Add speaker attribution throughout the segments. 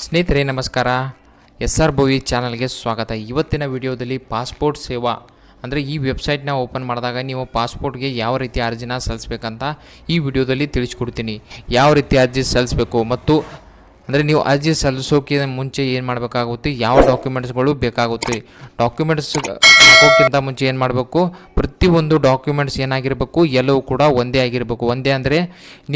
Speaker 1: ಸ್ನೇಹಿತರೆ ನಮಸ್ಕಾರ. SR ಭೋವಿ ಚಾನಲ್ಗೆ ಸ್ವಾಗತ. ಇವತ್ತಿನ ವಿಡಿಯೋದಲ್ಲಿ ಪಾಸ್ಪೋರ್ಟ್ ಸೇವಾ ಅಂದರೆ ಈ ವೆಬ್ಸೈಟ್ನ ಓಪನ್ ಮಾಡಿದಾಗ ನೀವು ಪಾಸ್ಪೋರ್ಟ್ಗೆ ಯಾವ ರೀತಿ ಅರ್ಜಿನ ಸಲ್ಲಿಸಬೇಕಂತ ಈ ವಿಡಿಯೋದಲ್ಲಿ ತಿಳಿಸ್ಕೊಡ್ತೀನಿ. ಯಾವ ರೀತಿ ಅರ್ಜಿ ಸಲ್ಲಿಸಬೇಕು ಮತ್ತು ಅಂದರೆ ನೀವು ಅರ್ಜಿ ಸಲ್ಲಿಸೋಕ್ಕಿಂತ ಮುಂಚೆ ಏನು ಮಾಡಬೇಕಾಗುತ್ತೆ, ಯಾವ ಡಾಕ್ಯುಮೆಂಟ್ಸ್ಗಳು ಬೇಕಾಗುತ್ತೆ, ಡಾಕ್ಯುಮೆಂಟ್ಸ್ ಹಾಕೋಕ್ಕಿಂತ ಮುಂಚೆ ಏನು ಮಾಡಬೇಕು, ಪ್ರತಿಯೊಂದು ಡಾಕ್ಯುಮೆಂಟ್ಸ್ ಏನಾಗಿರಬೇಕು ಎಲ್ಲವೂ ಕೂಡ ಒಂದೇ ಆಗಿರಬೇಕು. ಒಂದೇ ಅಂದರೆ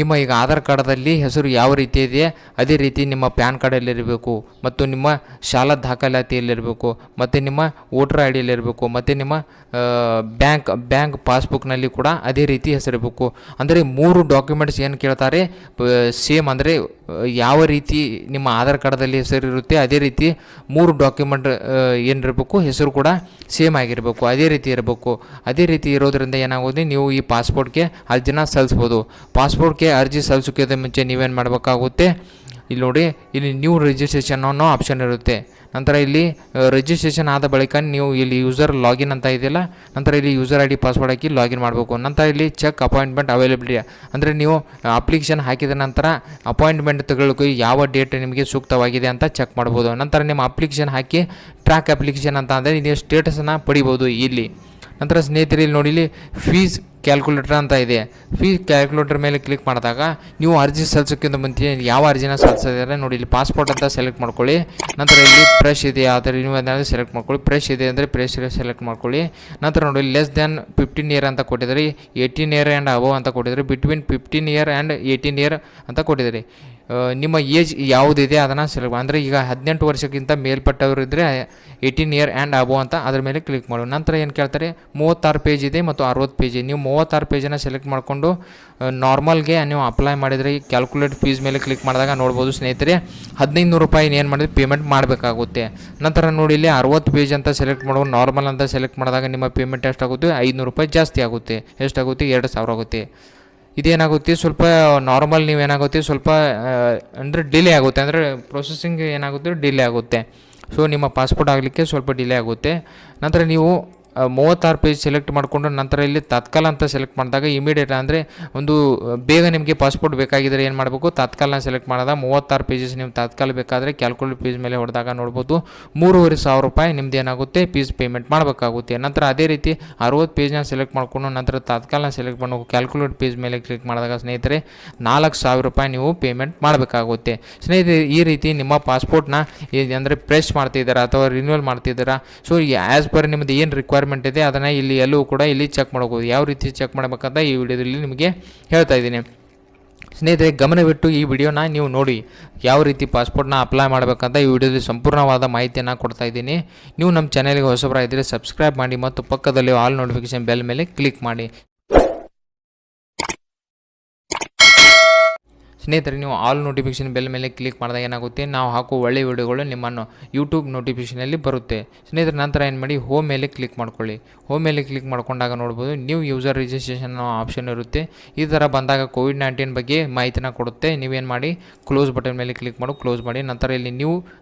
Speaker 1: ನಿಮ್ಮ ಈಗ ಆಧಾರ್ ಕಾರ್ಡಲ್ಲಿ ಹೆಸರು ಯಾವ ರೀತಿ ಇದೆ ಅದೇ ರೀತಿ ನಿಮ್ಮ ಪ್ಯಾನ್ ಕಾರ್ಡಲ್ಲಿರಬೇಕು, ಮತ್ತು ನಿಮ್ಮ ಶಾಲಾ ದಾಖಲಾತಿಯಲ್ಲಿರಬೇಕು, ಮತ್ತು ನಿಮ್ಮ ವೋಟರ್ ಐ ಡಿಯಲ್ಲಿರಬೇಕು, ಮತ್ತು ನಿಮ್ಮ ಬ್ಯಾಂಕ್ ಪಾಸ್ಬುಕ್ನಲ್ಲಿ ಕೂಡ ಅದೇ ರೀತಿ ಹೆಸರಿರಬೇಕು. ಅಂದರೆ 3 ಡಾಕ್ಯುಮೆಂಟ್ಸ್ ಏನು ಕೇಳ್ತಾರೆ ಸೇಮ್, ಅಂದರೆ ಯಾವ ರೀತಿ ನಿಮ್ಮ ಆಧಾರ್ ಕಾರ್ಡಲ್ಲಿ ಹೆಸರಿರುತ್ತೆ ಅದೇ ರೀತಿ 3 ಡಾಕ್ಯುಮೆಂಟ್ ಏನಿರಬೇಕು ಹೆಸರು ಕೂಡ ಸೇಮ್ ಆಗಿರಬೇಕು, ಅದೇ ರೀತಿ ಇರಬೇಕು. ಅದೇ ರೀತಿ ಇರೋದ್ರಿಂದ ಏನಾಗುತ್ತೆ, ನೀವು ಈ ಪಾಸ್ಪೋರ್ಟ್ಗೆ ಅರ್ಜಿನ ಸಲ್ಲಿಸ್ಬೋದು. ಪಾಸ್ಪೋರ್ಟ್ಗೆ ಅರ್ಜಿ ಸಲ್ಲಿಸೋಕ್ಕಿಂತ ಮುಂಚೆ ನೀವೇನು ಮಾಡಬೇಕಾಗುತ್ತೆ, ಇಲ್ಲಿ ನೋಡಿ, ಇಲ್ಲಿ ನ್ಯೂ ರಿಜಿಸ್ಟ್ರೇಷನ್ ಅನ್ನೋ ಆಪ್ಷನ್ ಇರುತ್ತೆ. ನಂತರ ಇಲ್ಲಿ ರಿಜಿಸ್ಟ್ರೇಷನ್ ಆದ ಬಳಿಕ ನೀವು ಇಲ್ಲಿ ಯೂಸರ್ ಲಾಗಿನ್ ಅಂತ ಇದೆಯಲ್ಲ, ನಂತರ ಇಲ್ಲಿ user I D password hockey login ಮಾಡಬೇಕು. ನಂತರ ಇಲ್ಲಿ ಚೆಕ್ ಅಪಾಯಿಂಟ್ಮೆಂಟ್ ಅವೈಲಬಿಲಿಟಿ, ಅಂದರೆ ನೀವು ಅಪ್ಲಿಕೇಶನ್ ಹಾಕಿದ ನಂತರ ಅಪಾಯಿಂಟ್ಮೆಂಟ್ ತಗೊಳ್ಳೋಕೆ ಯಾವ ಡೇಟ್ ನಿಮಗೆ ಸೂಕ್ತವಾಗಿದೆ ಅಂತ ಚೆಕ್ ಮಾಡ್ಬೋದು. ನಂತರ ನಿಮ್ಮ ಅಪ್ಲಿಕೇಶನ್ ಹಾಕಿ ಟ್ರ್ಯಾಕ್ ಅಪ್ಲಿಕೇಶನ್ ಅಂತ ಅಂದರೆ ನೀವು ಸ್ಟೇಟಸನ್ನು ಪಡಿಬೋದು ಇಲ್ಲಿ. ನಂತರ ಸ್ನೇಹಿತರೆ ಇಲ್ಲಿ ನೋಡಿ, ಇಲ್ಲಿ ಫೀಸ್ ಕ್ಯಾಲ್ಕುಲೇಟರ್ ಅಂತ ಇದೆ. ಫೀಸ್ ಕ್ಯಾಲ್ಕುಲೇಟರ್ ಮೇಲೆ ಕ್ಲಿಕ್ ಮಾಡಿದಾಗ ನೀವು ಅರ್ಜಿ ಸಲ್ಲಿಸೋಕ್ಕಿಂತ ಮುಂಚೆ ಯಾವ ಅರ್ಜಿನ ಸಲ್ಲಿಸಿದರೆ ನೋಡಿ, ಇಲ್ಲಿ ಪಾಸ್ಪೋರ್ಟ್ ಅಂತ ಸೆಲೆಕ್ಟ್ ಮಾಡ್ಕೊಳ್ಳಿ. ನಂತರ ಇಲ್ಲಿ ಫ್ರೆಶ್ ಇದೆ ಆದರೆ ನೀವು ಅದನ್ನು ಸೆಲೆಕ್ಟ್ ಮಾಡ್ಕೊಳ್ಳಿ. ಫ್ರೆಶ್ ಇದೆ ಅಂದರೆ ಫ್ರೆಶ್ ಸೆಲೆಕ್ಟ್ ಮಾಡ್ಕೊಳ್ಳಿ. ನಂತರ ನೋಡಿ, ಲೆಸ್ ದ್ಯಾನ್ 15 ಇಯರ್ ಅಂತ ಕೊಟ್ಟಿದ್ದಾರೆ, 18 ಇಯರ್ ಆ್ಯಂಡ್ ಅಬವ್ ಅಂತ ಕೊಟ್ಟಿದ್ದಾರೆ, ಬಿಟ್ವೀನ್ 15 ಇಯರ್ ಆ್ಯಂಡ್ 18 ಇಯರ್ ಅಂತ ಕೊಟ್ಟಿದ್ದಾರೆ. ನಿಮ್ಮ ಏಜ್ ಯಾವುದಿದೆ ಅದನ್ನು ಸೆಲೆಕ್ಟ್, ಅಂದರೆ ಈಗ 18 ವರ್ಷಕ್ಕಿಂತ ಮೇಲ್ಪಟ್ಟವರು ಇದ್ದರೆ 18 ಇಯರ್ ಆ್ಯಂಡ್ ಅಬೋ ಅಂತ ಅದ್ರ ಮೇಲೆ ಕ್ಲಿಕ್ ಮಾಡಿ. ನಂತರ ಏನು ಕೇಳ್ತಾರೆ, 36 ಪೇಜ್ ಇದೆ ಮತ್ತು 60 ಪೇಜ್. ನೀವು 36 ಪೇಜನ್ನು ಸೆಲೆಕ್ಟ್ ಮಾಡಿಕೊಂಡು ನಾರ್ಮಲ್ಗೆ ನೀವು ಅಪ್ಲೈ ಮಾಡಿದರೆ ಕ್ಯಾಲ್ಕುಲೇಟ್ ಫೀಸ್ ಮೇಲೆ ಕ್ಲಿಕ್ ಮಾಡಿದಾಗ ನೋಡ್ಬೋದು ಸ್ನೇಹಿತರೆ, 1500 ರೂಪಾಯಿ ಏನು ಮಾಡಿದ್ರೆ ಪೇಮೆಂಟ್ ಮಾಡಬೇಕಾಗುತ್ತೆ. ನಂತರ ನೋಡಿ, ಇಲ್ಲಿ 60 ಪೇಜ್ ಅಂತ ಸೆಲೆಕ್ಟ್ ಮಾಡೋ ನಾರ್ಮಲ್ ಅಂತ ಸೆಲೆಕ್ಟ್ ಮಾಡಿದಾಗ ನಿಮ್ಮ ಪೇಮೆಂಟ್ ಎಷ್ಟಾಗುತ್ತೆ, 500 ರೂಪಾಯಿ ಜಾಸ್ತಿ ಆಗುತ್ತೆ. ಎಷ್ಟಾಗುತ್ತೆ, 2000 ಆಗುತ್ತೆ. ಇದೇನಾಗುತ್ತೆ, ಸ್ವಲ್ಪ ನಾರ್ಮಲ್ ನೀವೇನಾಗುತ್ತೆ ಸ್ವಲ್ಪ ಅಂದರೆ ಡಿಲೇ ಆಗುತ್ತೆ, ಅಂದರೆ ಪ್ರೊಸೆಸಿಂಗ್ ಏನಾಗುತ್ತೆ ಡಿಲೇ ಆಗುತ್ತೆ. ಸೊ ನಿಮ್ಮ ಪಾಸ್ಪೋರ್ಟ್ ಆಗಲಿಕ್ಕೆ ಸ್ವಲ್ಪ ಡಿಲೇ ಆಗುತ್ತೆ. ನಂತರ ನೀವು 36 ಪೇಜ್ ಸೆಲೆಕ್ಟ್ ಮಾಡಿಕೊಂಡು ನಂತರ ಇಲ್ಲಿ ತತ್ಕಾಲ ಅಂತ ಸೆಲೆಕ್ಟ್ ಮಾಡಿದಾಗ ಇಮಿಡಿಯೇಟ್, ಅಂದರೆ ಒಂದು ಬೇಗ ನಿಮಗೆ ಪಾಸ್ಪೋರ್ಟ್ ಬೇಕಾಗಿದ್ದರೆ ಏನು ಮಾಡಬೇಕು, ತತ್ಕಾಲನ ಸೆಲೆಕ್ಟ್ ಮಾಡಿದಾಗ 36 ಪೇಜಸ್ ನೀವು ತತ್ಕಾಲ ಬೇಕಾದರೆ ಕ್ಯಾಲ್ಕುಲೇಟ್ ಪೇಜ್ ಮೇಲೆ ಹೊಡೆದಾಗ ನೋಡ್ಬೋದು 3500 ರೂಪಾಯಿ ನಿಮ್ದು ಏನಾಗುತ್ತೆ ಫೀಸ್ ಪೇಮೆಂಟ್ ಮಾಡಬೇಕಾಗುತ್ತೆ. ನಂತರ ಅದೇ ರೀತಿ 60 ಪೇಜ್ನ ಸೆಲೆಕ್ಟ್ ಮಾಡಿಕೊಂಡು ನಂತರ ತತ್ಕಾಲನ ಸೆಲೆಕ್ಟ್ ಮಾಡಬೇಕು. ಕ್ಯಾಲ್ಕುಲೇಟ್ ಪೇಜ್ ಮೇಲೆ ಕ್ಲಿಕ್ ಮಾಡಿದಾಗ ಸ್ನೇಹಿತರೆ 4000 ರೂಪಾಯಿ ನೀವು ಪೇಮೆಂಟ್ ಮಾಡಬೇಕಾಗುತ್ತೆ. ಸ್ನೇಹಿತರೆ, ಈ ರೀತಿ ನಿಮ್ಮ ಪಾಸ್ಪೋರ್ಟ್ನ ಅಂದರೆ ಫ್ರೆಶ್ ಮಾಡ್ತಿದ್ದೀರಾ ಅಥವಾ ರಿನ್ಯೂವಲ್ ಮಾಡ್ತಿದ್ದೀರಾ, ಸೊ ಆ್ಯಸ್ ಪರ್ ನಿಮ್ಮದು ಏನು ರಿಕ್ವೈರ್ಮೆಂಟ್ ಇದೆ ಅದನ್ನು ಇಲ್ಲಿ ಎಲ್ಲವೂ ಕೂಡ ಇಲ್ಲಿ ಚೆಕ್ ಮಾಡಬಹುದು. ಯಾವ ರೀತಿ ಚೆಕ್ ಮಾಡಬೇಕಂತ ಈ ವಿಡಿಯೋದಲ್ಲಿ ನಿಮಗೆ ಹೇಳ್ತಾ ಇದ್ದೀನಿ. ಸ್ನೇಹಿತರೆ, ಗಮನವಿಟ್ಟು ಈ ವಿಡಿಯೋನ ನೀವು ನೋಡಿ, ಯಾವ ರೀತಿ ಪಾಸ್ಪೋರ್ಟ್ನ ಅಪ್ಲೈ ಮಾಡಬೇಕಂತ ಈ ವಿಡಿಯೋದಲ್ಲಿ ಸಂಪೂರ್ಣವಾದ ಮಾಹಿತಿಯನ್ನು ಕೊಡ್ತಾ ಇದ್ದೀನಿ. ನೀವು ನಮ್ಮ ಚಾನೆಲ್ಗೆ ಹೊಸಬರಾಗಿದ್ದರೆ ಸಬ್ಸ್ಕ್ರೈಬ್ ಮಾಡಿ ಮತ್ತು ಪಕ್ಕದಲ್ಲಿ ಆಲ್ ನೋಟಿಫಿಕೇಶನ್ ಬೆಲ್ ಮೇಲೆ ಕ್ಲಿಕ್ ಮಾಡಿ. ಸ್ನೇಹಿತರೆ, ನೀವು ಆಲ್ ನೋಟಿಫಿಕೇಶನ್ ಬೆಲ್ ಮೇಲೆ ಕ್ಲಿಕ್ ಮಾಡಿದಾಗ ಏನಾಗುತ್ತೆ, ನಾವು ಹಾಕೋ ಒಳ್ಳೆಯ ವಿಡಿಯೋಗಳು ನಿಮ್ಮನ್ನು ಯೂಟ್ಯೂಬ್ ನೋಟಿಫಿಕೇಷನಲ್ಲಿ ಬರುತ್ತೆ. ಸ್ನೇಹಿತರೆ, ನಂತರ ಏನು ಮಾಡಿ, ಹೋಮ್ ಮೇಲೆ ಕ್ಲಿಕ್ ಮಾಡ್ಕೊಳ್ಳಿ. ಹೋಮ್ ಮೇಲೆ ಕ್ಲಿಕ್ ಮಾಡ್ಕೊಂಡಾಗ ನೋಡ್ಬೋದು ನ್ಯೂ ಯೂಸರ್ ರಿಜಿಸ್ಟ್ರೇಷನ್ ಆಪ್ಷನ್ ಇರುತ್ತೆ. ಈ ಥರ ಬಂದಾಗ ಕೋವಿಡ್-19 ಬಗ್ಗೆ ಮಾಹಿತಿನ ಕೊಡುತ್ತೆ. ನೀವೇನು ಮಾಡಿ, ಕ್ಲೋಸ್ ಬಟನ್ ಮೇಲೆ ಕ್ಲಿಕ್ ಮಾಡಿ ಕ್ಲೋಸ್ ಮಾಡಿ. ನಂತರ ಇಲ್ಲಿ ನ್ಯೂ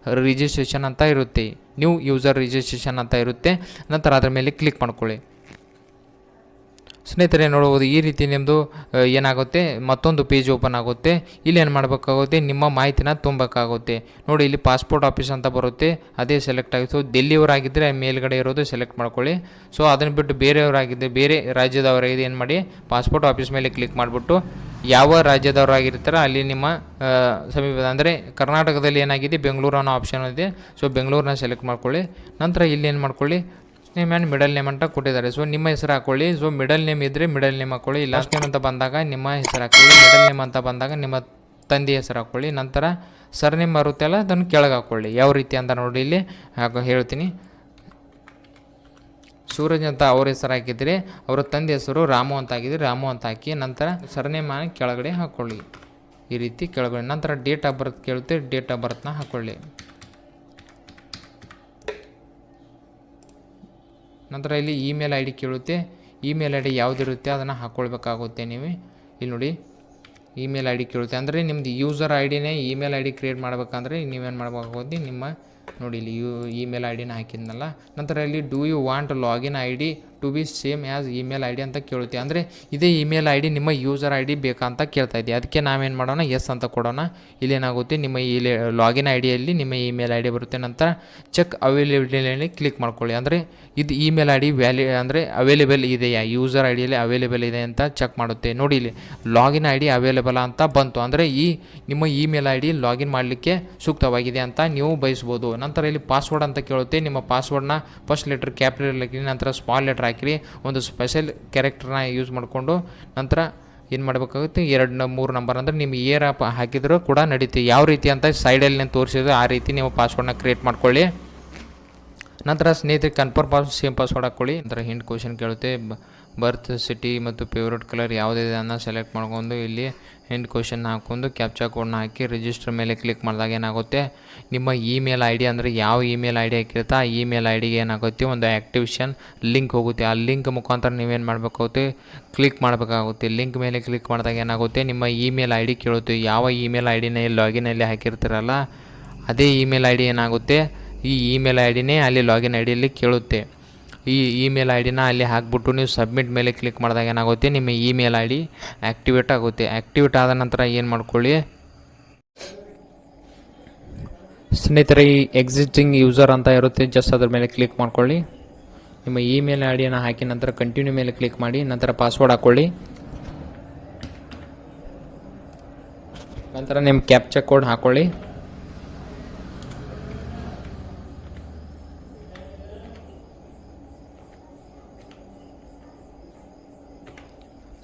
Speaker 1: ರಿಜಿಸ್ಟ್ರೇಷನ್ ಅಂತ ಇರುತ್ತೆ, ನ್ಯೂ ಯೂಸರ್ ರಿಜಿಸ್ಟ್ರೇಷನ್ ಅಂತ ಇರುತ್ತೆ. ನಂತರ ಅದರ ಮೇಲೆ ಕ್ಲಿಕ್ ಮಾಡ್ಕೊಳ್ಳಿ. ಸ್ನೇಹಿತರೆ, ನೋಡ್ಬೋದು ಈ ರೀತಿ ನಿಮ್ಮದು ಏನಾಗುತ್ತೆ, ಮತ್ತೊಂದು ಪೇಜ್ ಓಪನ್ ಆಗುತ್ತೆ. ಇಲ್ಲಿ ಏನು ಮಾಡಬೇಕಾಗುತ್ತೆ, ನಿಮ್ಮ ಮಾಹಿತಿನ ತುಂಬಬೇಕಾಗುತ್ತೆ. ನೋಡಿ, ಇಲ್ಲಿ ಪಾಸ್ಪೋರ್ಟ್ ಆಫೀಸ್ ಅಂತ ಬರುತ್ತೆ, ಅದೇ ಸೆಲೆಕ್ಟ್ ಆಗಿತ್ತು. ಡೆಲ್ಲಿಯವರಾಗಿದ್ದರೆ ಮೇಲ್ಗಡೆ ಇರೋದು ಸೆಲೆಕ್ಟ್ ಮಾಡ್ಕೊಳ್ಳಿ. ಸೊ ಅದನ್ನು ಬಿಟ್ಟು ಬೇರೆಯವರಾಗಿದ್ದರೆ, ಬೇರೆ ರಾಜ್ಯದವರಾಗಿದೆ ಏನು ಮಾಡಿ, ಪಾಸ್ಪೋರ್ಟ್ ಆಫೀಸ್ ಮೇಲೆ ಕ್ಲಿಕ್ ಮಾಡಿಬಿಟ್ಟು ಯಾವ ರಾಜ್ಯದವರಾಗಿರ್ತಾರೆ ಅಲ್ಲಿ ನಿಮ್ಮ ಸಮೀಪದ, ಅಂದರೆ ಕರ್ನಾಟಕದಲ್ಲಿ ಏನಾಗಿದೆ ಬೆಂಗಳೂರು ಅನ್ನೋ ಆಪ್ಷನ್ ಇದೆ. ಸೊ ಬೆಂಗಳೂರನ್ನ ಸೆಲೆಕ್ಟ್ ಮಾಡ್ಕೊಳ್ಳಿ. ನಂತರ ಇಲ್ಲಿ ಏನು ಮಾಡ್ಕೊಳ್ಳಿ, ನೇಮ್ ಆ್ಯಂಡ್ ಮಿಡಲ್ ನೇಮ್ ಅಂತ ಕೊಟ್ಟಿದ್ದಾರೆ. ಸೊ ನಿಮ್ಮ ಹೆಸರು ಹಾಕ್ಕೊಳ್ಳಿ. ಸೊ ಮಿಡಲ್ ನೇಮ್ ಇದ್ದರೆ ಮಿಡಲ್ ನೇಮ್ ಹಾಕ್ಕೊಳ್ಳಿ. ಲಾಸ್ಟ್ ನೇಮ್ ಅಂತ ಬಂದಾಗ ನಿಮ್ಮ ಹೆಸರು ಹಾಕ್ಕೊಳ್ಳಿ. ಮಿಡಲ್ ನೇಮ್ ಅಂತ ಬಂದಾಗ ನಿಮ್ಮ ತಂದೆ ಹೆಸರು ಹಾಕ್ಕೊಳ್ಳಿ. ನಂತರ ಸರ್ ನೇಮ್ ಬರುತ್ತಲ್ಲ ಅದನ್ನು ಕೆಳಗೆ ಹಾಕ್ಕೊಳ್ಳಿ. ಯಾವ ರೀತಿ ಅಂತ ನೋಡಿ ಇಲ್ಲಿ ಹೇಳ್ತೀನಿ. ಸೂರಜ್ ಅಂತ ಅವ್ರ ಹೆಸರು ಹಾಕಿದರೆ ಅವರ ತಂದೆ ಹೆಸರು ರಾಮು ಅಂತ ಹಾಕಿದರೆ ರಾಮು ಅಂತ ಹಾಕಿ ನಂತರ ಸರ್ನೇಮ್ ಕೆಳಗಡೆ ಹಾಕ್ಕೊಳ್ಳಿ. ಈ ರೀತಿ ಕೆಳಗಡೆ. ನಂತರ ಡೇಟ್ ಆಫ್ ಬರ್ತ್ ಕೇಳುತ್ತೆ, ಡೇಟ್ ಆಫ್ ಬರ್ತ್ನ ಹಾಕ್ಕೊಳ್ಳಿ. ನಂತರ ಇಲ್ಲಿ ಇಮೇಲ್ ಐ ಡಿ ಕೇಳುತ್ತೆ, ಇಮೇಲ್ ಐ ಡಿ ಯಾವುದಿರುತ್ತೆ ಅದನ್ನು ಹಾಕ್ಕೊಳ್ಬೇಕಾಗುತ್ತೆ. ನೀವು ಇಲ್ಲಿ ನೋಡಿ ಇಮೇಲ್ ಐ ಡಿ ಕೇಳುತ್ತೆ, ಅಂದರೆ ನಿಮ್ಮದು ಯೂಸರ್ ಐ ಡಿನೇ ಇಮೇಲ್ ಐ ಡಿ ಕ್ರಿಯೇಟ್ ಮಾಡಬೇಕಂದ್ರೆ ನೀವೇನು ಮಾಡಬೇಕಾಗುತ್ತೆ, ನಿಮ್ಮ ನೋಡಿ ಇಲ್ಲಿ ಇಮೇಲ್ ಐ ಡಿನ ಹಾಕಿದ್ನಲ್ಲ. ನಂತರ ಇಲ್ಲಿ do you want login I D to be same as email I D ಅಂತ ಕೇಳುತ್ತೆ. ಅಂದರೆ ಇದೇ ಇಮೇಲ್ ಐ ಡಿ ನಿಮ್ಮ ಯೂಸರ್ ಐ ಡಿ ಬೇಕಾ ಅಂತ ಕೇಳ್ತಾ ಇದೆ. ಅದಕ್ಕೆ ನಾವೇನು ಮಾಡೋಣ, ಎಸ್ ಅಂತ ಕೊಡೋಣ. ಇಲ್ಲೇನಾಗುತ್ತೆ, ನಿಮ್ಮ ಇಲ್ಲಿ ಲಾಗಿನ್ ಐ ಡಿಯಲ್ಲಿ ನಿಮ್ಮ ಇಮೇಲ್ ಐ ಡಿ ಬರುತ್ತೆ. ನಂತರ ಚೆಕ್ ಅವೈಲೇಬಿಲಿಟಿಯಲ್ಲಿ ಕ್ಲಿಕ್ ಮಾಡ್ಕೊಳ್ಳಿ. ಅಂದರೆ ಇದು ಇಮೇಲ್ ಐ ಡಿ ಅಂದರೆ ಅವೈಲೇಬಲ್ ಇದೆಯಾ, ಯೂಸರ್ ಐ ಡಿಯಲ್ಲಿ ಅವೈಲೇಬಲ್ ಇದೆ ಅಂತ ಚೆಕ್ ಮಾಡುತ್ತೆ. ನೋಡಿ ಇಲ್ಲಿ ಲಾಗಿನ್ ಐ ಡಿ ಅವೈಲೇಬಲ್ ಅಂತ ಬಂತು. ಅಂದರೆ ನಿಮ್ಮ ಇಮೇಲ್ ಐ ಡಿ ಲಾಗಿನ್ ಮಾಡಲಿಕ್ಕೆ ಸೂಕ್ತವಾಗಿದೆ ಅಂತ ನೀವು ಬಯಸ್ಬೋದು. ನಂತರ ಇಲ್ಲಿ ಪಾಸ್ವರ್ಡ್ ಅಂತ ಕೇಳುತ್ತೆ. ನಿಮ್ಮ ಪಾಸ್ವರ್ಡ್ನ ಫಸ್ಟ್ ಲೆಟರ್ ಕ್ಯಾಪಿಟಲ್ ಹಾಕಿರಿ, ನಂತರ ಸ್ಮಾಲ್ ಲೆಟರ್ ಹಾಕಿರಿ, ಒಂದು ಸ್ಪೆಷಲ್ ಕ್ಯಾರೆಕ್ಟರ್ನ ಯೂಸ್ ಮಾಡಿಕೊಂಡು ನಂತರ ಏನು ಮಾಡಬೇಕಾಗುತ್ತೆ, 2-3 ನಂಬರ್ ಅಂದರೆ ನಿಮ್ಮ ಏರ್ ಆಪ್ ಹಾಕಿದರೂ ಕೂಡ ನಡೀತೀವಿ. ಯಾವ ರೀತಿ ಅಂತ ಸೈಡಲ್ಲಿ ನಾನು ತೋರಿಸಿದ್ರೆ ಆ ರೀತಿ ನೀವು ಪಾಸ್ವರ್ಡ್ನ ಕ್ರಿಯೇಟ್ ಮಾಡ್ಕೊಳ್ಳಿ. ನಂತರ ಸ್ನೇಹಿತರೆ ಕನ್ಫರ್ಮ್ ಸೇಮ್ ಪಾಸ್ವರ್ಡ್ ಹಾಕ್ಕೊಳ್ಳಿ. ನಂತರ ಹಿಂಟ್ ಕ್ವಶನ್ ಕೇಳುತ್ತೆ, ಬರ್ತ್ ಸಿಟಿ ಮತ್ತು ಫೇವ್ರೇಟ್ ಕಲರ್ ಯಾವುದಿದೆ ಅನ್ನೋ ಸೆಲೆಕ್ಟ್ ಮಾಡ್ಕೊಂಡು ಇಲ್ಲಿ ಹಿಂಟ್ ಕ್ವಶನ್ ಹಾಕ್ಕೊಂಡು ಕ್ಯಾಪ್ಚಾ ಕೋಡ್ನ ಹಾಕಿ ರಿಜಿಸ್ಟರ್ ಮೇಲೆ ಕ್ಲಿಕ್ ಮಾಡಿದಾಗ ಏನಾಗುತ್ತೆ, ನಿಮ್ಮ ಇಮೇಲ್ ಐ ಡಿ ಅಂದರೆ ಯಾವ ಇಮೇಲ್ ಐ ಡಿ ಹಾಕಿರುತ್ತೆ ಆ ಇಮೇಲ್ ಐ ಡಿಗೆ ಏನಾಗುತ್ತೆ, ಒಂದು ಆ್ಯಕ್ಟಿವೇಷನ್ ಲಿಂಕ್ ಹೋಗುತ್ತೆ. ಆ ಲಿಂಕ್ ಮುಖಾಂತರ ನೀವೇನು ಮಾಡಬೇಕಾಗುತ್ತೆ, ಕ್ಲಿಕ್ ಮಾಡಬೇಕಾಗುತ್ತೆ. ಲಿಂಕ್ ಮೇಲೆ ಕ್ಲಿಕ್ ಮಾಡಿದಾಗ ಏನಾಗುತ್ತೆ, ನಿಮ್ಮ ಇಮೇಲ್ ಐ ಡಿ ಕೇಳುತ್ತೆ. ಯಾವ ಇಮೇಲ್ ಐ ಡಿನ ಲಾಗಿನಲ್ಲಿ ಹಾಕಿರ್ತೀರಲ್ಲ ಅದೇ ಇಮೇಲ್ ಐ ಡಿ ಏನಾಗುತ್ತೆ, ಈ ಇಮೇಲ್ ಐ ಡಿನೇ ಅಲ್ಲಿ ಲಾಗಿನ್ ಐ ಡಿಯಲ್ಲಿ ಕೇಳುತ್ತೆ. ಈ ಇಮೇಲ್ ಐ ಡಿನ ಅಲ್ಲಿ ಹಾಕ್ಬಿಟ್ಟು ನೀವು ಸಬ್ಮಿಟ್ ಮೇಲೆ ಕ್ಲಿಕ್ ಮಾಡಿದಾಗ ಏನಾಗುತ್ತೆ, ನಿಮ್ಮ ಇಮೇಲ್ ಐ ಡಿ ಆ್ಯಕ್ಟಿವೇಟ್ ಆಗುತ್ತೆ. ಆ್ಯಕ್ಟಿವೇಟ್ ಆದ ನಂತರ ಏನು ಮಾಡ್ಕೊಳ್ಳಿ ಸ್ನೇಹಿತರೆ, ಈ ಎಕ್ಸಿಸ್ಟಿಂಗ್ ಯೂಸರ್ ಅಂತ ಇರುತ್ತೆ, ಜಸ್ಟ್ ಅದ್ರ ಮೇಲೆ ಕ್ಲಿಕ್ ಮಾಡ್ಕೊಳ್ಳಿ. ನಿಮ್ಮ ಇಮೇಲ್ ಐ ಡಿಯನ್ನು ಹಾಕಿ ನಂತರ ಕಂಟಿನ್ಯೂ ಮೇಲೆ ಕ್ಲಿಕ್ ಮಾಡಿ, ನಂತರ ಪಾಸ್ವರ್ಡ್ ಹಾಕ್ಕೊಳ್ಳಿ. ನಂತರ ನಿಮ್ಮ ಕ್ಯಾಪ್ಚಾ ಕೋಡ್ ಹಾಕ್ಕೊಳ್ಳಿ.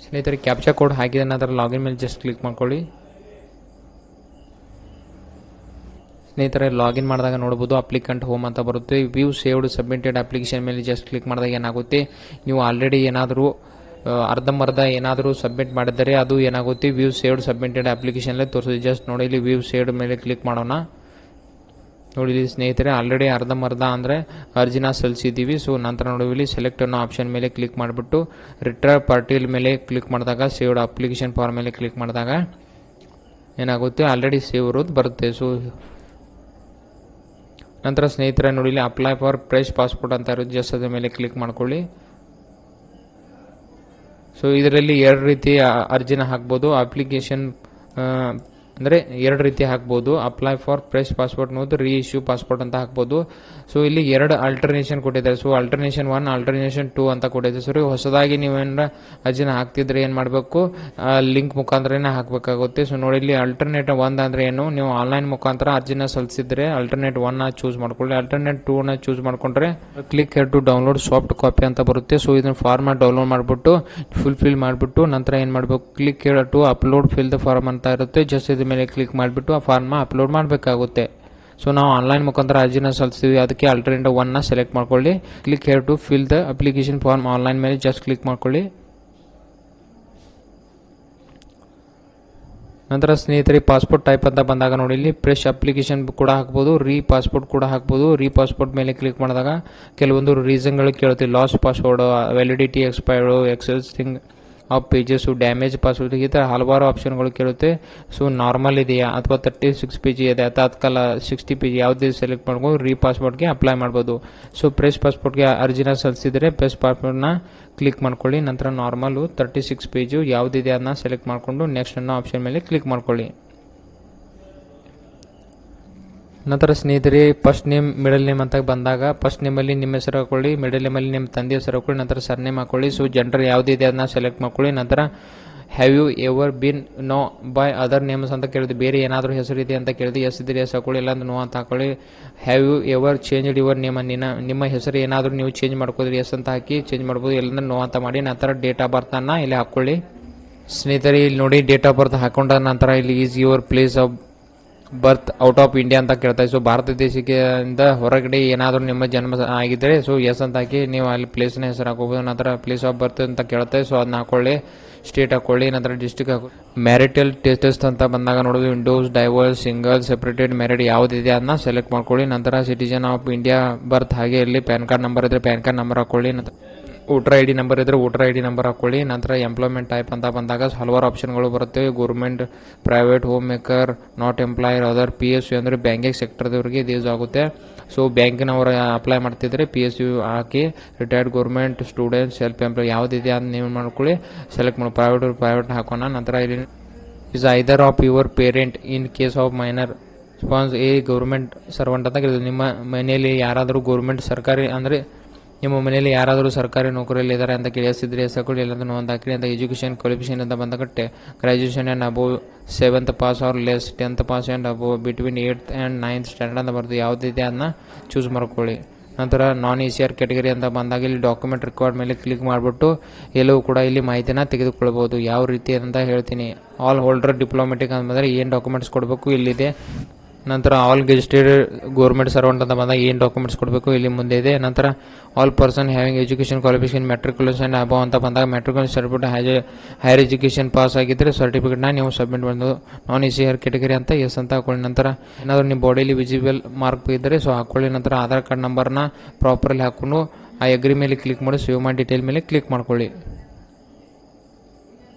Speaker 1: ಸ್ನೇಹಿತರೆ ಕ್ಯಾಪ್ಚಾ ಕೋಡ್ ಹಾಕಿದ ನಂತರ ಲಾಗಿನ್ ಮೇಲೆ ಜಸ್ಟ್ ಕ್ಲಿಕ್ ಮಾಡ್ಕೊಳ್ಳಿ. ಸ್ನೇಹಿತರೆ ಲಾಗಿನ್ ಮಾಡಿದಾಗ ನೋಡ್ಬೋದು ಅಪ್ಲಿಕೆಂಟ್ ಹೋಮ್ ಅಂತ ಬರುತ್ತೆ. ವ್ಯೂ ಸೇವ್ಡ್ ಸಬ್ಮಿಟೆಡ್ ಅಪ್ಲಿಕೇಶನ್ ಮೇಲೆ ಜಸ್ಟ್ ಕ್ಲಿಕ್ ಮಾಡಿದಾಗ ಏನಾಗುತ್ತೆ, ನೀವು ಆಲ್ರೆಡಿ ಏನಾದರೂ ಅರ್ಧಂಬರ್ಧ ಏನಾದರೂ ಸಬ್ಮಿಟ್ ಮಾಡಿದರೆ ಅದು ಏನಾಗುತ್ತೆ, ವ್ಯೂ ಸೇವ್ಡ್ ಸಬ್ಮಿಟೆಡ್ ಅಪ್ಲಿಕೇಶನ್ಲೇ ತೋರಿಸುತ್ತೆ. ಜಸ್ಟ್ ನೋಡಿ ಇಲ್ಲಿ ವ್ಯೂ ಸೇವ್ಡ್ ಮೇಲೆ ಕ್ಲಿಕ್ ಮಾಡೋಣ. ನೋಡಿ ಇಲ್ಲಿ ಸ್ನೇಹಿತರೆ ಆಲ್ರೆಡಿ ಅರ್ಧಂಬರ್ಧ ಅಂದರೆ ಅರ್ಜಿನ ಸಲ್ಲಿಸಿದ್ದೀವಿ. ಸೊ ನಂತರ ನೋಡಿ ಇಲ್ಲಿ ಸೆಲೆಕ್ಟ್ ಅನ್ನೋ ಆಪ್ಷನ್ ಮೇಲೆ ಕ್ಲಿಕ್ ಮಾಡಿಬಿಟ್ಟು ರಿಟರ್ನ್ ಪಾರ್ಟಿಲ್ ಮೇಲೆ ಕ್ಲಿಕ್ ಮಾಡಿದಾಗ ಸೇವ್ಡ್ ಅಪ್ಲಿಕೇಶನ್ ಫಾರ್ಮ್ ಮೇಲೆ ಕ್ಲಿಕ್ ಮಾಡಿದಾಗ ಏನಾಗುತ್ತೆ, ಆಲ್ರೆಡಿ ಸೇವ್ ಇರೋದು ಬರುತ್ತೆ. ಸೊ ನಂತರ ಸ್ನೇಹಿತರೆ ನೋಡಿ ಇಲ್ಲಿ ಅಪ್ಲೈ ಫಾರ್ ಫ್ರೆಶ್ ಪಾಸ್ಪೋರ್ಟ್ ಅಂತ ಇರೋದು, ಜಸ್ಟ್ ಅದ್ರ ಮೇಲೆ ಕ್ಲಿಕ್ ಮಾಡ್ಕೊಳ್ಳಿ. ಸೊ ಇದರಲ್ಲಿ 2 ರೀತಿಯ ಅರ್ಜಿನ ಹಾಕ್ಬೋದು. ಅಪ್ಲಿಕೇಶನ್ ಅಂದರೆ 2 ರೀತಿ ಹಾಕ್ಬೋದು. ಅಪ್ಲೈ ಫಾರ್ ಫ್ರೆಶ್ ಪಾಸ್ಪೋರ್ಟ್ ಅನ್ನೋದು ರೀ ಇಶ್ಯೂ ಪಾಸ್ಪೋರ್ಟ್ ಅಂತ ಹಾಕ್ಬೋದು. ಸೊ ಇಲ್ಲಿ 2 ಆಲ್ಟರ್ನೇಷನ್ ಕೊಟ್ಟಿದ್ದಾರೆ. ಸೊ ಆಲ್ಟರ್ನೇಷನ್ 1 ಆಲ್ಟರ್ನೇಷನ್ 2 ಅಂತ ಕೊಟ್ಟಿದೆ. ಸೊ ಹೊಸದಾಗಿ ನೀವೇನಾರ ಅರ್ಜಿನ ಹಾಕ್ತಿದ್ರೆ ಏನು ಮಾಡಬೇಕು, ಲಿಂಕ್ ಮುಖಾಂತರನೇ ಹಾಕಬೇಕಾಗುತ್ತೆ. ಸೊ ನೋಡಿ ಇಲ್ಲಿ ಆಲ್ಟರ್ನೇಟ್ 1 ಅಂದರೆ ಏನು, ನೀವು ಆನ್ಲೈನ್ ಮುಖಾಂತರ ಅರ್ಜಿನ ಸಲ್ಲಿಸಿದ್ರೆ ಆಲ್ಟರ್ನೇಟ್ 1 ಚೂಸ್ ಮಾಡ್ಕೊಳ್ಳಿ. ಆಲ್ಟರ್ನೇಟ್ 2 ಚೂಸ್ ಮಾಡ್ಕೊಂಡ್ರೆ click here to download soft copy ಅಂತ ಬರುತ್ತೆ. ಸೊ ಇದನ್ನ ಫಾರ್ಮ್ಯಾಟ್ ಡೌನ್ಲೋಡ್ ಮಾಡಿಬಿಟ್ಟು ಫುಲ್ಫಿಲ್ ಮಾಡಿಬಿಟ್ಟು ನಂತರ ಏನು ಮಾಡಬೇಕು, click here to upload fill the form ಅಂತ ಇರುತ್ತೆ. ಜಸ್ಟ್ ಇದ್ರ ಮೇಲೆ ಕ್ಲಿಕ್ ಮಾಡಿಬಿಟ್ಟು ಆ ಫಾರ್ಮ್ನ ಅಪ್ಲೋಡ್ ಮಾಡಬೇಕಾಗುತ್ತೆ. ಸೊ ನಾವು ಆನ್ಲೈನ್ ಮುಖಾಂತರ ಅರ್ಜಿನ ಸಲ್ಲಿಸ್ತೀವಿ, ಅದಕ್ಕೆ ಆಲ್ಟರ್ನೇಟಿವ್ 1 ಸೆಲೆಕ್ಟ್ ಮಾಡ್ಕೊಳ್ಳಿ. Click here to fill the application form online ಮೇಲೆ ಜಸ್ಟ್ ಕ್ಲಿಕ್ ಮಾಡ್ಕೊಳ್ಳಿ. ನಂತರ ಸ್ನೇಹಿತರೆ ಪಾಸ್ಪೋರ್ಟ್ ಟೈಪ್ ಅಂತ ಬಂದಾಗ ನೋಡಿ ಇಲ್ಲಿ ಫ್ರೆಶ್ ಅಪ್ಲಿಕೇಶನ್ ಕೂಡ ಹಾಕ್ಬೋದು, ರೀ ಪಾಸ್ಪೋರ್ಟ್ ಕೂಡ ಹಾಕ್ಬೋದು. ರೀ ಪಾಸ್ಪೋರ್ಟ್ ಮೇಲೆ ಕ್ಲಿಕ್ ಮಾಡಿದಾಗ ಕೆಲವೊಂದು ರೀಸನ್ಗಳು ಕೇಳುತ್ತೆ, lost password, validity expired, accessing of pages, damage password, ಈ ಥರ ಹಲವಾರು ಆಪ್ಷನ್ಗಳು ಕೇಳುತ್ತೆ. ಸೊ ನಾರ್ಮಲ್ ಇದೆಯಾ ಅಥವಾ 36 ಪೇಜ್ ಇದೆ ಅಥವಾ ತಾತ್ಕಾಲ 60 ಪೇಜ್ ಯಾವುದೇ ಸೆಲೆಕ್ಟ್ ಮಾಡ್ಕೊಂಡು ರೀ ಪಾಸ್ಪೋರ್ಟ್ಗೆ ಅಪ್ಲೈ ಮಾಡ್ಬೋದು. ಸೊ ಫ್ರೆಶ್ ಪಾಸ್ಪೋರ್ಟ್ಗೆ ಅರ್ಜಿನ ಸಲ್ಲಿಸಿದರೆ ಫ್ರೆಶ್ ಪಾಸ್ಪೋರ್ಟ್ನ ಕ್ಲಿಕ್ ಮಾಡ್ಕೊಳ್ಳಿ. ನಂತರ ನಾರ್ಮಲು 36 ಪೇಜು ಯಾವುದಿದೆ ಅದನ್ನ ಸೆಲೆಕ್ಟ್ ಮಾಡಿಕೊಂಡು ನೆಕ್ಸ್ಟ್ ಅನ್ನೋ ಆಪ್ಷನ್ ಮೇಲೆ ಕ್ಲಿಕ್ ಮಾಡ್ಕೊಳ್ಳಿ. ನಂತರ ಸ್ನೇಹಿತರೆ ಫಸ್ಟ್ ನೇಮ್ ಮಿಡಲ್ ನೇಮ್ ಅಂತ ಬಂದಾಗ ಫಸ್ಟ್ ನೇಮಲ್ಲಿ ನಿಮ್ಮ ಹೆಸರು ಹಾಕೊಳ್ಳಿ, ಮಿಡಲ್ ನೇಮಲ್ಲಿ ನಿಮ್ಮ ತಂದೆ ಹೆಸರು ಹಾಕೊಳ್ಳಿ, ನಂತರ ಸರ್ ನೇಮ್ ಹಾಕೊಳ್ಳಿ. ಸೊ ಜೆಂಡರ್ ಯಾವುದಿದೆ ಅದನ್ನ ಸೆಲೆಕ್ಟ್ ಮಾಡ್ಕೊಳ್ಳಿ. ನಂತರ have you ever been known by other names ಅಂತ ಕೇಳಿದೆ, ಬೇರೆ ಏನಾದರೂ ಹೆಸರು ಇದೆ ಅಂತ ಕೇಳಿದೆ, ಎಸ್ ಇದ್ರೆ ಎಸ್ ಹಾಕೊಳ್ಳಿ, ಇಲ್ಲ ನೋ ಅಂತ ಹಾಕೊಳ್ಳಿ. Have you ever changed your name, ನಿಮ್ಮ ಹೆಸರು ಏನಾದರೂ ನೀವು ಚೇಂಜ್ ಮಾಡ್ಕೋದ್ರಿ ಎಸ್ ಅಂತ ಹಾಕಿ ಚೇಂಜ್ ಮಾಡ್ಬೋದು, ಇಲ್ಲಾಂದ್ರೆ ನೋ ಅಂತ ಮಾಡಿ ನಂತರ ಡೇಟ್ ಆಫ್ ಬರ್ತ್ ಅನ್ನ ಇಲ್ಲಿ ಹಾಕೊಳ್ಳಿ. ಸ್ನೇಹಿತರೆ ಇಲ್ಲಿ ನೋಡಿ ಡೇಟ್ ಆಫ್ ಬರ್ತ್ ಹಾಕೊಂಡ ನಂತರ ಇಲ್ಲಿ is your place of birth out of India ಅಂತ ಕೇಳ್ತಾರೆ. ಸೊ ಭಾರತ ದೇಶಕ್ಕೆ ಹೊರಗಡೆ ಏನಾದರೂ ನಿಮ್ಮ ಜನ್ಮ ಆಗಿದ್ದರೆ ಸೊ ಎಸ್ ಅಂತ ಹಾಕಿ ನೀವು ಅಲ್ಲಿ ಪ್ಲೇಸ್ನ ಹೆಸರು ಹಾಕೋಬೋದು. ನಂತರ ಪ್ಲೇಸ್ ಆಫ್ ಬರ್ತ್ ಅಂತ ಕೇಳುತ್ತೆ, ಸೊ ಅದನ್ನ ಹಾಕೊಳ್ಳಿ. ಸ್ಟೇಟ್ ಹಾಕೊಳ್ಳಿ, ನಂತರ ಡಿಸ್ಟ್ರಿಕ್ಟ್ ಹಾಕೊಳ್ಳಿ. ಮ್ಯಾರಿಟಲ್ ಸ್ಟೇಟಸ್ ಅಂತ ಬಂದಾಗ ನೋಡೋದು windows, divorce, single, separated, married ಯಾವುದಿದೆ ಅದನ್ನ ಸೆಲೆಕ್ಟ್ ಮಾಡ್ಕೊಳ್ಳಿ. ನಂತರ ಸಿಟಿಜನ್ ಆಫ್ ಇಂಡಿಯಾ ಬರ್ತ್ ಹಾಗೆ ಇಲ್ಲಿ ಪ್ಯಾನ್ ಕಾರ್ಡ್ ನಂಬರ್ ಇದ್ರೆ ಪ್ಯಾನ್ ಕಾರ್ಡ್ ನಂಬರ್ ಹಾಕೊಳ್ಳಿ. ವೋಟರ್ ಐ ಡಿ ನಂಬರ್ ಇದ್ದರೆ ವೋಟರ್ ಐ ಡಿ ನಂಬರ್ ಹಾಕ್ಕೊಳ್ಳಿ. ನಂತರ ಎಂಪ್ಲಾಯ್ಮೆಂಟ್ ಟೈಪ್ ಅಂತ ಬಂದಾಗ ಹಲವಾರು ಆಪ್ಷನ್ಗಳು ಬರುತ್ತವೆ. Government, private, home maker, not employer, other PSU ಅಂದರೆ ಬ್ಯಾಂಕಿಂಗ್ ಸೆಕ್ಟರ್ದವರಿಗೆ ಇದು ಯೂಸ್ ಆಗುತ್ತೆ. ಸೊ ಬ್ಯಾಂಕಿನವರು ಅಪ್ಲೈ ಮಾಡ್ತಿದ್ರೆ PSU ಹಾಕಿ. Retired government, student, self employ ಯಾವುದಿದೆ ಅಂತ ನೀವು ಮಾಡ್ಕೊಳ್ಳಿ, ಸೆಲೆಕ್ಟ್ ಮಾಡಿ. ಪ್ರೈವೇಟ್ ಹಾಕೋಣ. ನಂತರ ಇಲ್ಲಿ is either of your parent in case of minor spawns A government servant ಅಂತ ಕೇಳಿದ್ರು. ನಿಮ್ಮ ಮನೆಯಲ್ಲಿ ಯಾರಾದರೂ ಗೌರ್ಮೆಂಟ್ ಸರ್ಕಾರಿ ಅಂದರೆ ನಿಮ್ಮ ಮನೆಯಲ್ಲಿ ಯಾರಾದರೂ ಸರ್ಕಾರಿ ನೌಕರಿಯಲ್ಲಿ ಇದ್ದಾರೆ ಅಂತ ಕೇಳಿಸಿದ್ರೆ ಹಾಕೊಳ್ಳಿ, ಇಲ್ಲಾಂದ್ರೆ ಒಂದು ಹಾಕಿ. ಅಂತ ಎಜುಕೇಷನ್ ಕ್ವಾಲಿಫಿಕೇಷನ್ ಅಂತ ಬಂದಾಗ graduation and above 7th pass or less, 10th pass and above, between 8th and 9th standard ಅಂತ ಬರ್ತದೆ. ಯಾವುದಿದೆ ಅದನ್ನ ಚೂಸ್ ಮಾಡ್ಕೊಳ್ಳಿ. ನಂತರ ನಾನ್ ECR ಕ್ಯಾಟಗರಿ ಅಂತ ಬಂದಾಗ ಇಲ್ಲಿ ಡಾಕ್ಯುಮೆಂಟ್ ರಿಕ್ವೈರ್ಡ್ ಮೇಲೆ ಕ್ಲಿಕ್ ಮಾಡಿಬಿಟ್ಟು ಎಲ್ಲವೂ ಕೂಡ ಇಲ್ಲಿ ಮಾಹಿತಿನ ತೆಗೆದುಕೊಳ್ಬೋದು. ಯಾವ ರೀತಿ ಅಂತ ಹೇಳ್ತೀನಿ. ಆಲ್ ಹೋಲ್ಡರ್ ಡಿಪ್ಲೊಮೆಟಿಕ್ ಅಂತ ಬಂದರೆ ಏನು ಡಾಕ್ಯುಮೆಂಟ್ಸ್ ಕೊಡಬೇಕು ಇಲ್ಲಿದೆ. ನಂತರ ಆಲ್ ಗೆಜೆಟೆಡ್ ಗೌರ್ಮೆಂಟ್ ಸರ್ವೆಂಟ್ ಅಂತ ಬಂದಾಗ ಏನು ಡಾಕ್ಯುಮೆಂಟ್ಸ್ ಕೊಡಬೇಕು ಇಲ್ಲಿ ಮುಂದೆ ಇದೆ. ನಂತರ all person having education qualification matriculation above ಅಂತ ಬಂದಾಗ matriculation certificate higher education pass ಆಗಿದ್ದರೆ ಸರ್ಟಿಫಿಕೇಟ್ನ ನೀವು ಸಬ್ಮಿಟ್ ಮಾಡೋದು. ನಾನ್ ECR ಕ್ಯಾಟಗರಿ ಅಂತ ಎಸ್ ಅಂತ ಹಾಕೊಳ್ಳಿ. ನಂತರ ಏನಾದರೂ ನಿಮ್ಮ ಬಾಡಿಲಿ ವಿಸಿಬಲ್ ಮಾರ್ಕ್ ಇದ್ದರೆ ಸೊ ಹಾಕೊಳ್ಳಿ. ನಂತರ ಆಧಾರ್ ಕಾರ್ಡ್ ನಂಬರ್ನ ಪ್ರಾಪರ್ಲಿ ಹಾಕೊಂಡು ಆ ಅಗ್ರಿ ಮೇಲೆ ಕ್ಲಿಕ್ ಮಾಡಿ ಸೇವ್ ಮಾಡಿ ಡೀಟೇಲ್ ಮೇಲೆ ಕ್ಲಿಕ್ ಮಾಡ್ಕೊಳ್ಳಿ.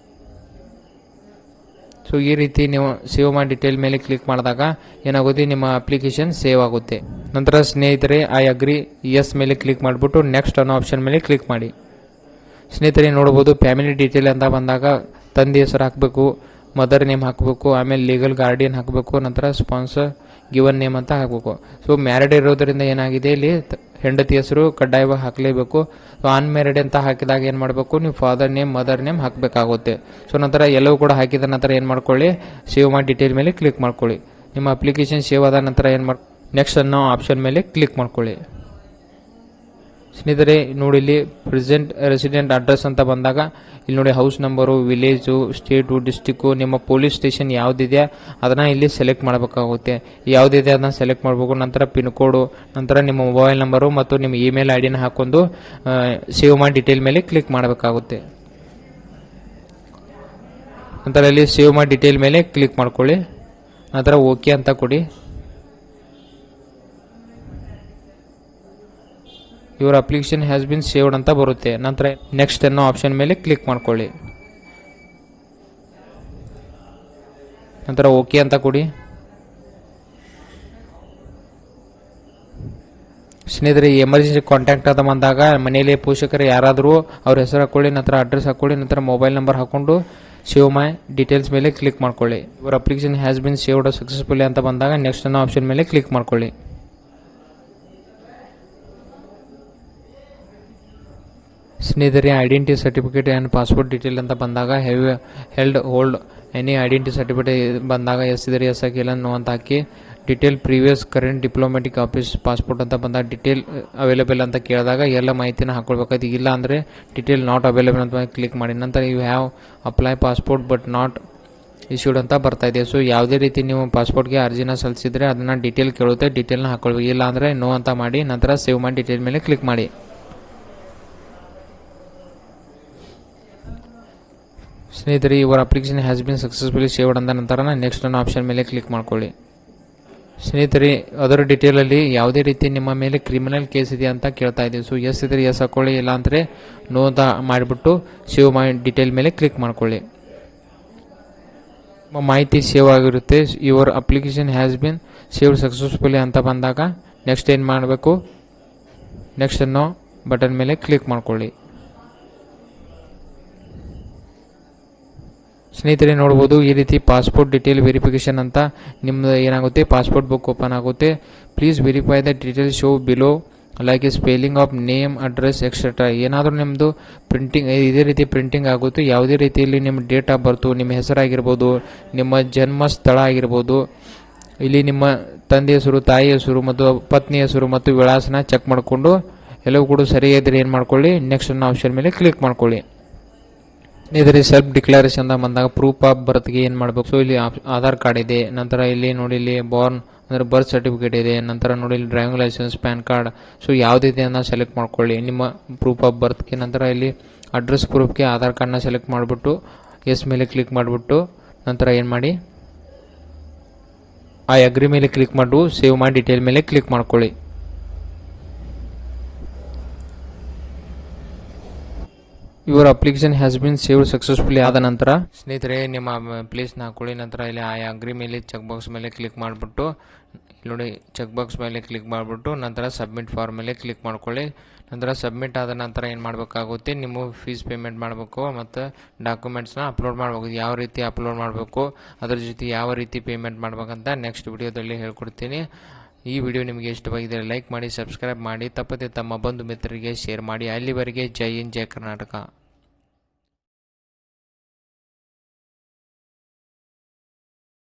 Speaker 1: ಸೊ ಈ ರೀತಿ ನೀವು ಸೇವ್ ಮಾಡಿ ಡೀಟೇಲ್ ಮೇಲೆ ಕ್ಲಿಕ್ ಮಾಡಿದಾಗ ಏನಾಗುತ್ತೆ, ನಿಮ್ಮ ಅಪ್ಲಿಕೇಶನ್ ಸೇವ್ ಆಗುತ್ತೆ. ನಂತರ ಸ್ನೇಹಿತರೆ ಐ ಅಗ್ರಿ ಎಸ್ ಮೇಲೆ ಕ್ಲಿಕ್ ಮಾಡಿಬಿಟ್ಟು ನೆಕ್ಸ್ಟ್ ಅನ್ನೋ ಆಪ್ಷನ್ ಮೇಲೆ ಕ್ಲಿಕ್ ಮಾಡಿ. ಸ್ನೇಹಿತರೆ ನೋಡ್ಬೋದು ಫ್ಯಾಮಿಲಿ ಡೀಟೇಲ್ ಅಂತ ಬಂದಾಗ ತಂದೆ ಹೆಸರು ಹಾಕಬೇಕು, ಮದರ್ ನೇಮ್ ಹಾಕಬೇಕು, ಆಮೇಲೆ ಲೀಗಲ್ ಗಾರ್ಡಿಯನ್ ಹಾಕಬೇಕು, ನಂತರ ಸ್ಪಾನ್ಸರ್ ಗಿವನ್ ನೇಮ್ ಅಂತ ಹಾಕಬೇಕು. ಸೊ ಮ್ಯಾರಿಡ್ ಇರೋದರಿಂದ ಏನಾಗಿದೆ ಇಲ್ಲಿ ಹೆಂಡತಿ ಹೆಸರು ಕಡ್ಡಾಯವಾಗಿ ಹಾಕಲೇಬೇಕು. ಸೊ ಅನ್ಮ್ಯಾರಿಡ್ ಅಂತ ಹಾಕಿದಾಗ ಏನು ಮಾಡಬೇಕು, ನೀವು ಫಾದರ್ ನೇಮ್ ಮದರ್ ನೇಮ್ ಹಾಕಬೇಕಾಗುತ್ತೆ. ಸೊ ನಂತರ ಎಲ್ಲವೂ ಕೂಡ ಹಾಕಿದ ನಂತರ ಏನು ಮಾಡ್ಕೊಳ್ಳಿ, ಸೇವ್ ಮಾಡಿ ಡೀಟೇಲ್ ಮೇಲೆ ಕ್ಲಿಕ್ ಮಾಡ್ಕೊಳ್ಳಿ. ನಿಮ್ಮ ಅಪ್ಲಿಕೇಶನ್ ಸೇವ್ ಆದ ನಂತರ ಏನು ಮಾಡಿ ನೆಕ್ಸ್ಟ್ ಅನ್ನೋ ಆಪ್ಷನ್ ಮೇಲೆ ಕ್ಲಿಕ್ ಮಾಡ್ಕೊಳ್ಳಿ. ಸ್ನೇಹಿತರೆ ನೋಡಿ ಇಲ್ಲಿ ಪ್ರೆಸೆಂಟ್ ರೆಸಿಡೆಂಟ್ ಅಡ್ರೆಸ್ ಅಂತ ಬಂದಾಗ ಇಲ್ಲಿ ನೋಡಿ house number, village, state, district, ನಿಮ್ಮ ಪೊಲೀಸ್ ಸ್ಟೇಷನ್ ಯಾವುದಿದೆ ಅದನ್ನು ಇಲ್ಲಿ ಸೆಲೆಕ್ಟ್ ಮಾಡಬೇಕಾಗುತ್ತೆ. ಯಾವುದಿದೆ ಅದನ್ನ ಸೆಲೆಕ್ಟ್ ಮಾಡಬೇಕು. ನಂತರ ಪಿನ್ ಕೋಡು, ನಂತರ ನಿಮ್ಮ ಮೊಬೈಲ್ ನಂಬರು ಮತ್ತು ನಿಮ್ಮ ಇಮೇಲ್ ID ನ ಹಾಕೊಂಡು ಸೇವ್ ಮಾಡಿ ಡೀಟೇಲ್ ಮೇಲೆ ಕ್ಲಿಕ್ ಮಾಡಬೇಕಾಗುತ್ತೆ. ನಂತರ ಇಲ್ಲಿ ಸೇವ್ ಮಾಡಿ ಡೀಟೇಲ್ ಮೇಲೆ ಕ್ಲಿಕ್ ಮಾಡ್ಕೊಳ್ಳಿ. ನಂತರ ಓಕೆ ಅಂತ ಕೊಡಿ. Your application has been saved ಅಂತ ಬರುತ್ತೆ. ನಂತರ ನೆಕ್ಸ್ಟ್ ಅನ್ನೋ ಆಪ್ಷನ್ ಮೇಲೆ ಕ್ಲಿಕ್ ಮಾಡ್ಕೊಳ್ಳಿ. ನಂತರ ಓಕೆ ಅಂತ ಕೊಡಿ. ಸ್ನೇಹಿತರೆ ಎಮರ್ಜೆನ್ಸಿ ಕಾಂಟ್ಯಾಕ್ಟ್ ಅಂತ ಬಂದಾಗ ಮನೆಯಲ್ಲಿ ಪೋಷಕರು ಯಾರಾದರೂ ಅವ್ರ ಹೆಸರು ಹಾಕೊಳ್ಳಿ, ನಂತರ ಅಡ್ರೆಸ್ ಹಾಕೊಳ್ಳಿ, ನಂತರ ಮೊಬೈಲ್ ನಂಬರ್ ಹಾಕೊಂಡು ಸೇವ್ ಮೈ ಡೀಟೇಲ್ಸ್ ಮೇಲೆ ಕ್ಲಿಕ್ ಮಾಡ್ಕೊಳ್ಳಿ. Your application has been saved successfully ಅಂತ ಬಂದಾಗ ನೆಕ್ಸ್ಟ್ ಅನ್ನೋ ಆಪ್ಷನ್ ಮೇಲೆ ಕ್ಲಿಕ್ ಮಾಡ್ಕೊಳ್ಳಿ. ಸ್ನೇಹಿತರೆ identity certificate and passport detail ಅಂತ ಬಂದಾಗ have held hold any identity certificate ಬಂದಾಗ ಎಸ್ ಇದ್ರೆ ಎಸ್ ಹಾಕಿ, ಇಲ್ಲ ನೋ ಅಂತ ಹಾಕಿ. Detail previous current diplomatic office passport ಅಂತ ಬಂದಾಗ ಡೀಟೇಲ್ ಅವೈಲೇಬಲ್ ಅಂತ ಕೇಳಿದಾಗ ಎಲ್ಲ ಮಾಹಿತಿನ ಹಾಕೊಳ್ಬೇಕಾಯ್ತು. ಇಲ್ಲ ಅಂದರೆ ಡೀಟೇಲ್ ನಾಟ್ ಅವೈಲೇಬಲ್ ಅಂತ ಕ್ಲಿಕ್ ಮಾಡಿ. ನಂತರ you have apply passport but not issued ಅಂತ ಬರ್ತಾ ಇದೆ. ಸೊ ಯಾವುದೇ ರೀತಿ ನೀವು ಪಾಸ್ಪೋರ್ಟ್ಗೆ ಅರ್ಜಿನ ಸಲ್ಲಿಸಿದ್ರೆ ಅದನ್ನು ಡೀಟೇಲ್ ಕೇಳುತ್ತೆ, ಡೀಟೇಲ್ನ ಹಾಕೊಳ್ಬೇಕು. ಇಲ್ಲ ಅಂದರೆ ನೋ ಅಂತ ಮಾಡಿ ನಂತರ ಸೇವ್ ಮಾಡಿ ಡೀಟೇಲ್ ಮೇಲೆ ಕ್ಲಿಕ್ ಮಾಡಿ. ಸ್ನೇಹಿತರೆ ಇವರ application has bin successfully saved ಅಂದ ನಂತರ ನೆಕ್ಸ್ಟ್ ಅನ್ನೋ ಆಪ್ಷನ್ ಮೇಲೆ ಕ್ಲಿಕ್ ಮಾಡ್ಕೊಳ್ಳಿ. ಸ್ನೇಹಿತರೆ ಅದರ ಡೀಟೇಲಲ್ಲಿ ಯಾವುದೇ ರೀತಿ ನಿಮ್ಮ ಮೇಲೆ ಕ್ರಿಮಿನಲ್ ಕೇಸ್ ಇದೆ ಅಂತ ಕೇಳ್ತಾ ಇದ್ದೀವಿ. ಸೊ ಎಸ್ ಇದ್ರೆ ಎಸ್ ಹಾಕೊಳ್ಳಿ, ಇಲ್ಲ ಅಂದರೆ ನೋ ಅಂತ ಮಾಡಿಬಿಟ್ಟು ಸೇವ್ ಮಾಡಿ ಡೀಟೇಲ್ ಮೇಲೆ ಕ್ಲಿಕ್ ಮಾಡ್ಕೊಳ್ಳಿ. ನಿಮ್ಮ ಮಾಹಿತಿ ಸೇವ್ ಆಗಿರುತ್ತೆ. Your application has been saved successfully ಅಂತ ಬಂದಾಗ ನೆಕ್ಸ್ಟ್ ಏನು ಮಾಡಬೇಕು, ನೆಕ್ಸ್ಟ್ ಅನ್ನೋ ಬಟನ್ ಮೇಲೆ ಕ್ಲಿಕ್ ಮಾಡ್ಕೊಳ್ಳಿ. ಸ್ನೇಹಿತರೆ ನೋಡ್ಬೋದು ಈ ರೀತಿ ಪಾಸ್ಪೋರ್ಟ್ ಡೀಟೇಲ್ ವೆರಿಫಿಕೇಶನ್ ಅಂತ ನಿಮ್ಮದು ಏನಾಗುತ್ತೆ, ಪಾಸ್ಪೋರ್ಟ್ ಬುಕ್ ಓಪನ್ ಆಗುತ್ತೆ. Please verify the detail show below like A spelling of name, address etcetera. ಏನಾದರೂ ನಿಮ್ಮದು ಪ್ರಿಂಟಿಂಗ್ ಇದೇ ರೀತಿ ಪ್ರಿಂಟಿಂಗ್ ಆಗುತ್ತೆ. ಯಾವುದೇ ರೀತಿಯಲ್ಲಿ ನಿಮ್ಮ ಡೇಟ್ ಆಫ್ ಬರ್ತು, ನಿಮ್ಮ ಹೆಸರಾಗಿರ್ಬೋದು, ನಿಮ್ಮ ಜನ್ಮ ಸ್ಥಳ ಆಗಿರ್ಬೋದು, ಇಲ್ಲಿ ನಿಮ್ಮ ತಂದೆ ಹೆಸರು, ತಾಯಿ ಹೆಸರು ಮತ್ತು ಪತ್ನಿ ಹೆಸರು ಮತ್ತು ವಿಳಾಸನ ಚೆಕ್ ಮಾಡಿಕೊಂಡು ಎಲ್ಲವೂ ಕೂಡ ಸರಿಯಾದ್ರೆ ಏನು ಮಾಡ್ಕೊಳ್ಳಿ, ನೆಕ್ಸ್ಟ್ ಅನ್ನೋ ಆಪ್ಷನ್ ಮೇಲೆ ಕ್ಲಿಕ್ ಮಾಡ್ಕೊಳ್ಳಿ. ಇದರ ಸೆಲ್ಫ್ ಡಿಕ್ಲರೇಷನ್ ಅಂತ ಬಂದಾಗ ಪ್ರೂಫ್ ಆಫ್ ಬರ್ತ್ಗೆ ಏನು ಮಾಡಬೇಕು. ಸೊ ಇಲ್ಲಿ ಆಧಾರ್ ಕಾರ್ಡ್ ಇದೆ, ನಂತರ ಇಲ್ಲಿ ನೋಡಿ ಇಲ್ಲಿ ಬಾರ್ನ್ ಅಂದರೆ ಬರ್ತ್ ಸರ್ಟಿಫಿಕೇಟ್ ಇದೆ, ನಂತರ ನೋಡಿ ಇಲ್ಲಿ driving licence, PAN card. So ಯಾವುದಿದೆ ಅನ್ನೋ ಸೆಲೆಕ್ಟ್ ಮಾಡ್ಕೊಳ್ಳಿ ನಿಮ್ಮ ಪ್ರೂಫ್ ಆಫ್ ಬರ್ತ್ಗೆ. ನಂತರ ಇಲ್ಲಿ ಅಡ್ರೆಸ್ ಪ್ರೂಫ್ಗೆ ಆಧಾರ್ ಕಾರ್ಡ್ನ ಸೆಲೆಕ್ಟ್ ಮಾಡಿಬಿಟ್ಟು ಎಸ್ ಮೇಲೆ ಕ್ಲಿಕ್ ಮಾಡಿಬಿಟ್ಟು ನಂತರ ಏನು ಮಾಡಿ ಆ ಅಗ್ರಿ ಮೇಲೆ ಕ್ಲಿಕ್ ಮಾಡಿ ಸೇವ್ ಮಾಡಿ ಡೀಟೇಲ್ ಮೇಲೆ ಕ್ಲಿಕ್ ಮಾಡ್ಕೊಳ್ಳಿ. Your application has been saved successfully ಆದ ನಂತರ ಸ್ನೇಹಿತರೆ ನಿಮ್ಮ ಪ್ಲೇಸ್ನ ಹಾಕೊಳ್ಳಿ. ನಂತರ ಇಲ್ಲಿ ಐ ಅಗ್ರಿ ಮೇಲೆ ಚೆಕ್ ಬಾಕ್ಸ್ ಮೇಲೆ ಕ್ಲಿಕ್ ಮಾಡಿಬಿಟ್ಟು ನೋಡಿ ಚೆಕ್ ಬಾಕ್ಸ್ ಮೇಲೆ ಕ್ಲಿಕ್ ಮಾಡಿಬಿಟ್ಟು ನಂತರ ಸಬ್ಮಿಟ್ ಫಾರ್ಮ್ ಮೇಲೆ ಕ್ಲಿಕ್ ಮಾಡ್ಕೊಳ್ಳಿ. ನಂತರ ಸಬ್ಮಿಟ್ ಆದ ನಂತರ ಏನು ಮಾಡಬೇಕಾಗುತ್ತೆ, ನಿಮ್ಮ ಫೀಸ್ ಪೇಮೆಂಟ್ ಮಾಡಬೇಕು ಮತ್ತು ಡಾಕ್ಯುಮೆಂಟ್ಸ್ನ ಅಪ್ಲೋಡ್ ಮಾಡಬೇಕು. ಯಾವ ರೀತಿ ಅಪ್ಲೋಡ್ ಮಾಡಬೇಕು, ಅದ್ರ ಜೊತೆ ಯಾವ ರೀತಿ ಪೇಮೆಂಟ್ ಮಾಡ್ಬೇಕಂತ ನೆಕ್ಸ್ಟ್ ವಿಡಿಯೋದಲ್ಲಿ ಹೇಳ್ಕೊಡ್ತೀನಿ. ಈ ವಿಡಿಯೋ ನಿಮಗೆ ಇಷ್ಟವಾಗಿದೆ ಲೈಕ್ ಮಾಡಿ, ಸಬ್ಸ್ಕ್ರೈಬ್ ಮಾಡಿ, ತಪ್ಪದೆ ತಮ್ಮ ಬಂಧು ಮಿತ್ರರಿಗೆ ಶೇರ್ ಮಾಡಿ. ಅಲ್ಲಿವರೆಗೆ ಜೈ ಹಿಂದ್, ಜೈ ಕರ್ನಾಟಕ.